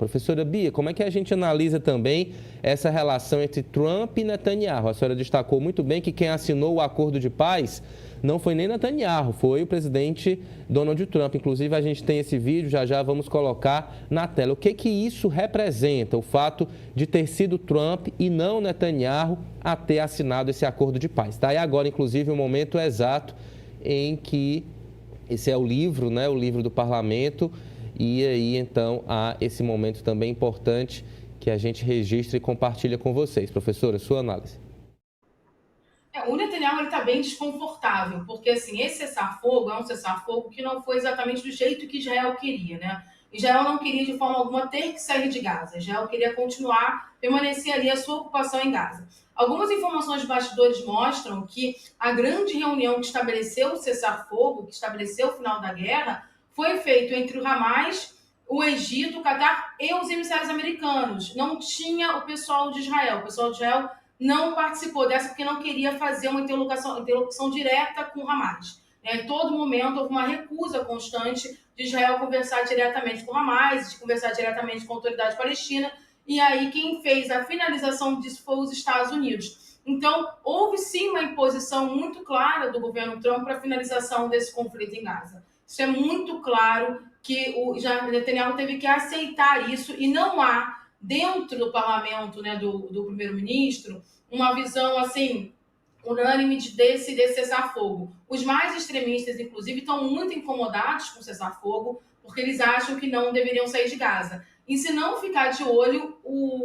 Professora Bia, como é que a gente analisa também essa relação entre Trump e Netanyahu? A senhora destacou muito bem que quem assinou o acordo de paz não foi nem Netanyahu, foi o presidente Donald Trump. Inclusive, a gente tem esse vídeo, já vamos colocar na tela. O que isso representa, o fato de ter sido Trump e não Netanyahu a ter assinado esse acordo de paz? Está aí agora, inclusive, o momento exato em que esse é o livro, né, o livro do parlamento. E aí, então, há esse momento também importante que a gente registra e compartilha com vocês. Professora, sua análise. O Netanyahu está bem desconfortável, porque assim, esse cessar-fogo é um cessar-fogo que não foi exatamente do jeito que Israel queria, né? Israel não queria de forma alguma ter que sair de Gaza. Israel queria continuar, permanecer ali a sua ocupação em Gaza. Algumas informações de bastidores mostram que a grande reunião que estabeleceu o cessar-fogo, que estabeleceu o final da guerra, foi feito entre o Hamas, o Egito, o Catar e os emissários americanos. Não tinha o pessoal de Israel. O pessoal de Israel não participou dessa porque não queria fazer uma interlocução direta com o Hamas. Em todo momento houve uma recusa constante de Israel conversar diretamente com o Hamas, de conversar diretamente com a autoridade palestina, e aí quem fez a finalização disso foi os Estados Unidos. Então, houve sim uma imposição muito clara do governo Trump para a finalização desse conflito em Gaza. Isso é muito claro que o Netanyahu teve que aceitar isso e não há dentro do parlamento, né, do primeiro-ministro, uma visão assim unânime desse cessar-fogo. Os mais extremistas, inclusive, estão muito incomodados com o cessar-fogo, porque eles acham que não deveriam sair de Gaza. E se não ficar de olho,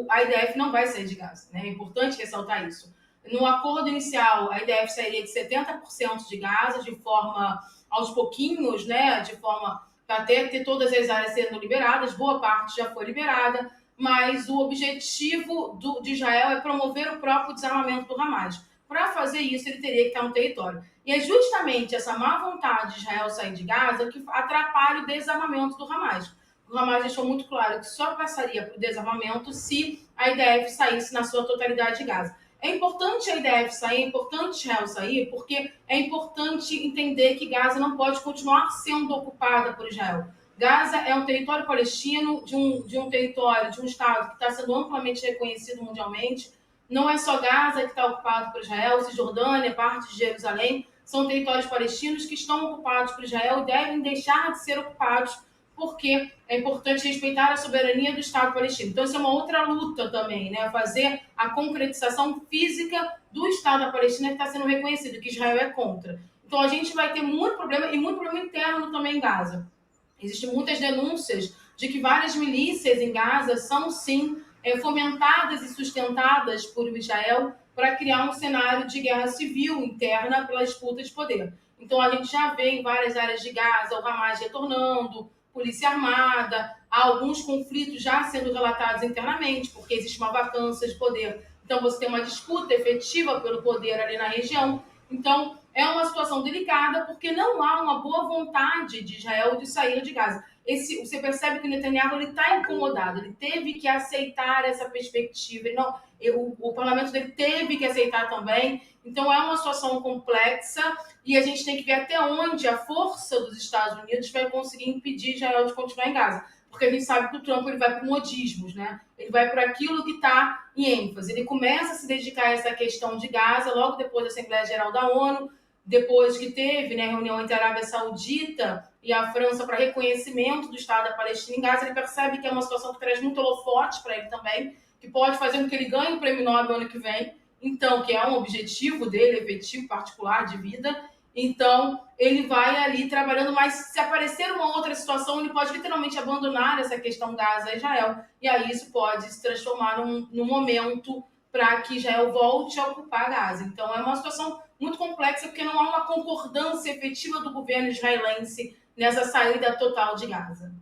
a IDF não vai sair de Gaza. Né? É importante ressaltar isso. No acordo inicial, a IDF sairia de 70% de Gaza, de forma aos pouquinhos, né? De forma para ter todas as áreas sendo liberadas, boa parte já foi liberada, mas o objetivo de Israel é promover o próprio desarmamento do Hamas. Para fazer isso, ele teria que estar no território. E é justamente essa má vontade de Israel sair de Gaza que atrapalha o desarmamento do Hamas. O Hamas deixou muito claro que só passaria para o desarmamento se a IDF saísse na sua totalidade de Gaza. É importante a IDF sair, é importante Israel sair, porque é importante entender que Gaza não pode continuar sendo ocupada por Israel. Gaza é um território palestino, de um território, de um Estado que está sendo amplamente reconhecido mundialmente. Não é só Gaza que está ocupado por Israel, Cisjordânia, parte de Jerusalém, são territórios palestinos que estão ocupados por Israel e devem deixar de ser ocupados porque é importante respeitar a soberania do Estado palestino. Então, isso é uma outra luta também, né? Fazer a concretização física do Estado da Palestina que está sendo reconhecido, que Israel é contra. Então, a gente vai ter muito problema, e muito problema interno também em Gaza. Existem muitas denúncias de que várias milícias em Gaza são, sim, fomentadas e sustentadas por Israel para criar um cenário de guerra civil interna pela disputa de poder. Então, a gente já vê em várias áreas de Gaza o Hamas retornando, polícia armada, há alguns conflitos já sendo relatados internamente, porque existe uma vacância de poder. Então, você tem uma disputa efetiva pelo poder ali na região. Então, é uma situação delicada, porque não há uma boa vontade de Israel de sair de Gaza. Você percebe que o Netanyahu está incomodado, ele teve que aceitar essa perspectiva, o parlamento dele teve que aceitar também. Então, é uma situação complexa e a gente tem que ver até onde a força dos Estados Unidos vai conseguir impedir Israel de continuar em Gaza. Porque a gente sabe que o Trump ele vai para modismos, né? Ele vai para aquilo que está em ênfase. Ele começa a se dedicar a essa questão de Gaza logo depois da Assembleia Geral da ONU, depois que teve, né, reunião entre a Arábia Saudita e a França para reconhecimento do Estado da Palestina em Gaza. Ele percebe que é uma situação que traz muito holofote para ele também, que pode fazer com que ele ganhe o Prêmio Nobel ano que vem. Então, que é um objetivo dele, efetivo, particular, de vida. Então, ele vai ali trabalhando, mas se aparecer uma outra situação, ele pode literalmente abandonar essa questão Gaza e Israel. E aí isso pode se transformar num momento para que Israel volte a ocupar Gaza. Então, é uma situação muito complexa, porque não há uma concordância efetiva do governo israelense nessa saída total de Gaza.